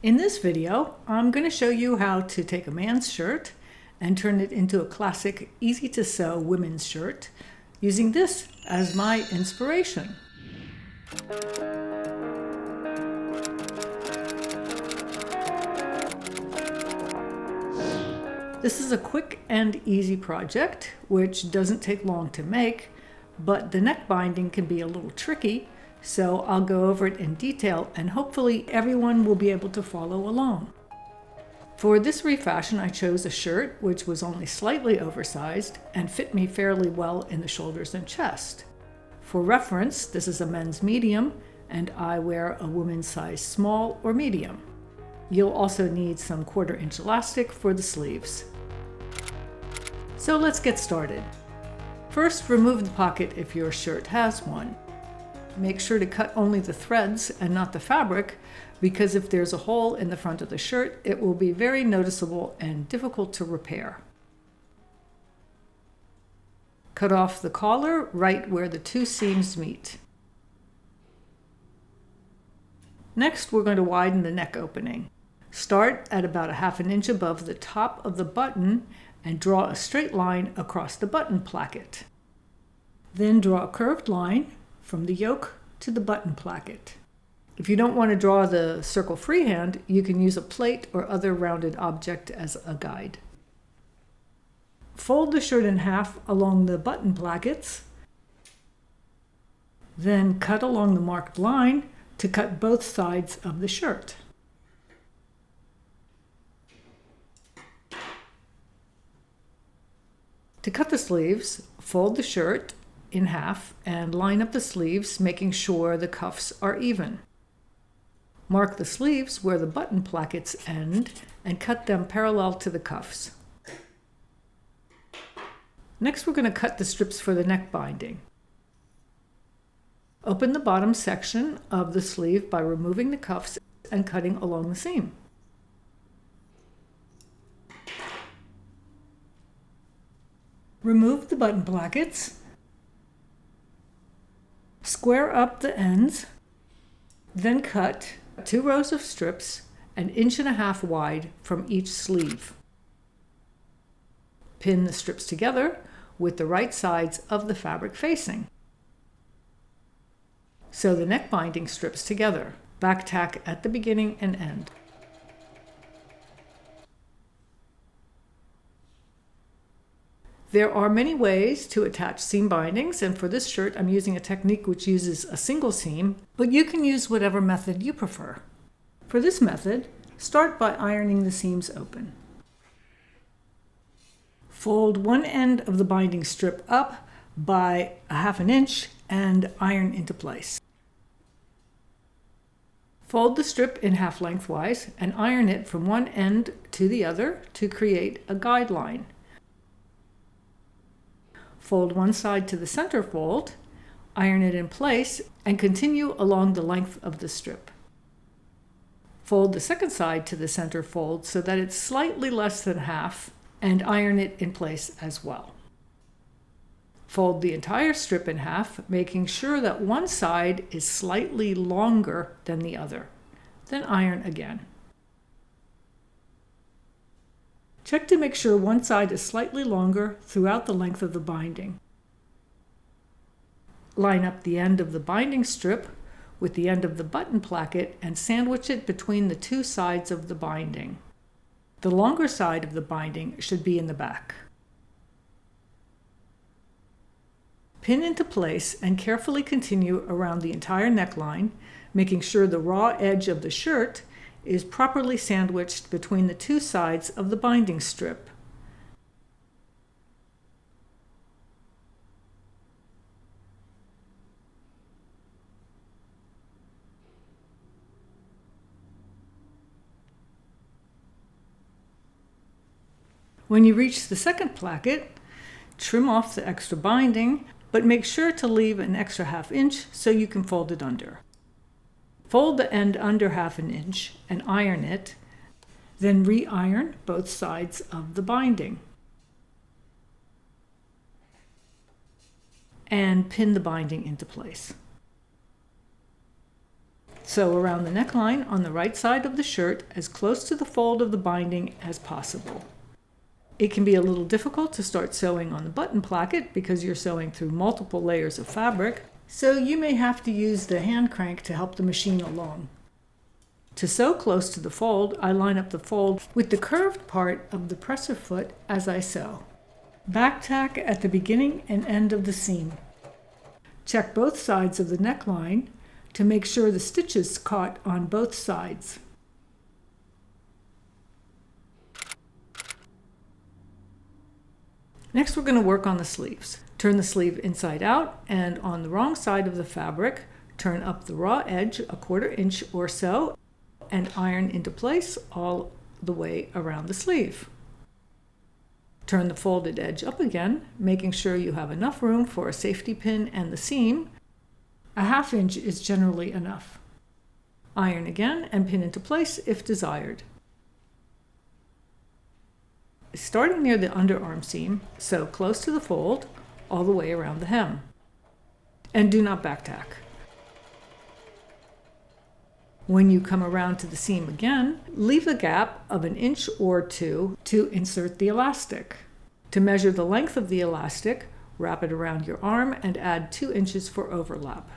In this video, I'm going to show you how to take a man's shirt and turn it into a classic, easy to sew women's shirt using this as my inspiration. This is a quick and easy project, which doesn't take long to make, but the neck binding can be a little tricky, so I'll go over it in detail and hopefully everyone will be able to follow along. For this refashion, I chose a shirt which was only slightly oversized and fit me fairly well in the shoulders and chest. For reference, this is a men's medium and I wear a woman's size small or medium. You'll also need some 1/4 inch elastic for the sleeves. So let's get started. First, remove the pocket if your shirt has one. Make sure to cut only the threads and not the fabric, because if there's a hole in the front of the shirt, it will be very noticeable and difficult to repair. Cut off the collar right where the two seams meet. Next, we're going to widen the neck opening. Start at about 1/2 inch above the top of the button and draw a straight line across the button placket. Then draw a curved line from the yoke to the button placket. If you don't want to draw the circle freehand, you can use a plate or other rounded object as a guide. Fold the shirt in half along the button plackets, then cut along the marked line to cut both sides of the shirt. To cut the sleeves, fold the shirt in half and line up the sleeves, making sure the cuffs are even. Mark the sleeves where the button plackets end and cut them parallel to the cuffs. Next, we're going to cut the strips for the neck binding. Open the bottom section of the sleeve by removing the cuffs and cutting along the seam. Remove the button plackets. Square up the ends, then cut 2 rows of strips 1.5 inches wide from each sleeve. Pin the strips together with the right sides of the fabric facing. Sew the neck binding strips together, back tack at the beginning and end. There are many ways to attach seam bindings, and for this shirt I'm using a technique which uses a single seam, but you can use whatever method you prefer. For this method, start by ironing the seams open. Fold one end of the binding strip up by 1/2 inch and iron into place. Fold the strip in half lengthwise and iron it from one end to the other to create a guideline. Fold one side to the center fold, iron it in place, and continue along the length of the strip. Fold the second side to the center fold so that it's slightly less than half, and iron it in place as well. Fold the entire strip in half, making sure that one side is slightly longer than the other. Then iron again. Check to make sure one side is slightly longer throughout the length of the binding. Line up the end of the binding strip with the end of the button placket and sandwich it between the two sides of the binding. The longer side of the binding should be in the back. Pin into place and carefully continue around the entire neckline, making sure the raw edge of the shirt is properly sandwiched between the two sides of the binding strip. When you reach the second placket, trim off the extra binding, but make sure to leave an extra 1/2 inch so you can fold it under. Fold the end under 1/2 inch and iron it, then re-iron both sides of the binding. And pin the binding into place. Sew around the neckline on the right side of the shirt as close to the fold of the binding as possible. It can be a little difficult to start sewing on the button placket because you're sewing through multiple layers of fabric, so you may have to use the hand crank to help the machine along. To sew close to the fold, I line up the fold with the curved part of the presser foot as I sew. Back tack at the beginning and end of the seam. Check both sides of the neckline to make sure the stitches caught on both sides. Next, we're going to work on the sleeves. Turn the sleeve inside out, and on the wrong side of the fabric, turn up the raw edge a 1/4 inch or so and iron into place all the way around the sleeve. Turn the folded edge up again, making sure you have enough room for a safety pin and the seam. A 1/2 inch is generally enough. Iron again and pin into place if desired. Starting near the underarm seam, sew close to the fold all the way around the hem. And do not back tack. When you come around to the seam again, leave a gap of 1 inch or 2 to insert the elastic. To measure the length of the elastic, wrap it around your arm and add 2 inches for overlap.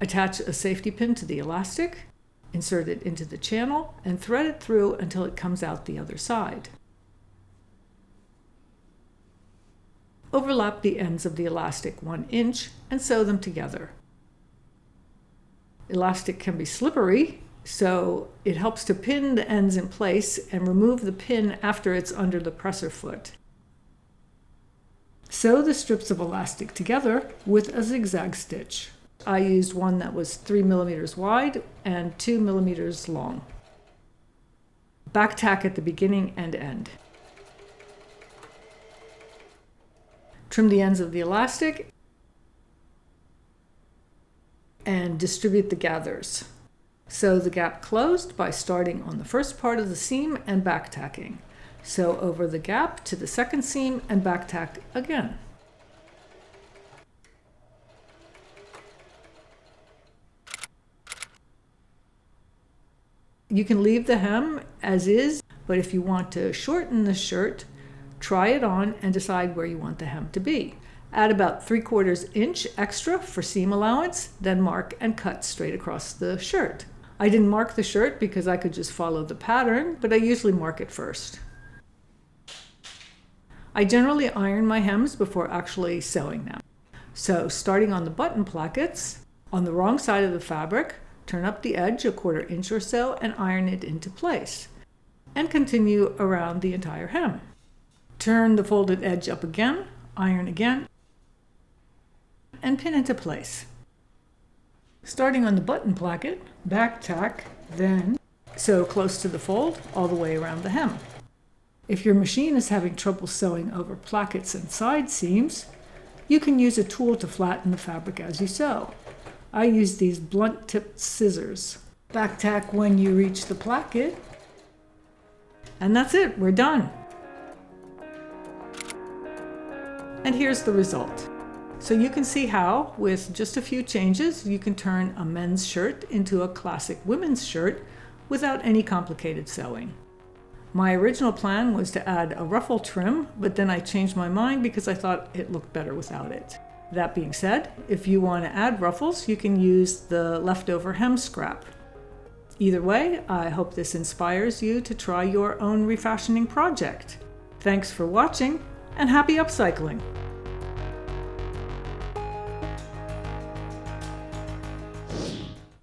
Attach a safety pin to the elastic, insert it into the channel, and thread it through until it comes out the other side. Overlap the ends of the elastic 1 inch and sew them together. Elastic can be slippery, so it helps to pin the ends in place and remove the pin after it's under the presser foot. Sew the strips of elastic together with a zigzag stitch. I used one that was 3 millimeters wide and 2 millimeters long. Back tack at the beginning and end. Trim the ends of the elastic and distribute the gathers. Sew the gap closed by starting on the first part of the seam and back tacking. Sew over the gap to the second seam and back tack again. You can leave the hem as is, but if you want to shorten the shirt, try it on and decide where you want the hem to be. Add about 3/4 inch extra for seam allowance, then mark and cut straight across the shirt. I didn't mark the shirt because I could just follow the pattern, but I usually mark it first. I generally iron my hems before actually sewing them. So starting on the button plackets, on the wrong side of the fabric, turn up the edge a 1/4 inch or so and iron it into place, and continue around the entire hem. Turn the folded edge up again, iron again, and pin into place. Starting on the button placket, back tack, then sew close to the fold all the way around the hem. If your machine is having trouble sewing over plackets and side seams, you can use a tool to flatten the fabric as you sew. I use these blunt-tipped scissors. Back tack when you reach the placket, and that's it, we're done. And here's the result. So you can see how, with just a few changes, you can turn a men's shirt into a classic women's shirt without any complicated sewing. My original plan was to add a ruffle trim, but then I changed my mind because I thought it looked better without it. That being said, if you want to add ruffles, you can use the leftover hem scrap. Either way, I hope this inspires you to try your own refashioning project. Thanks for watching, and happy upcycling!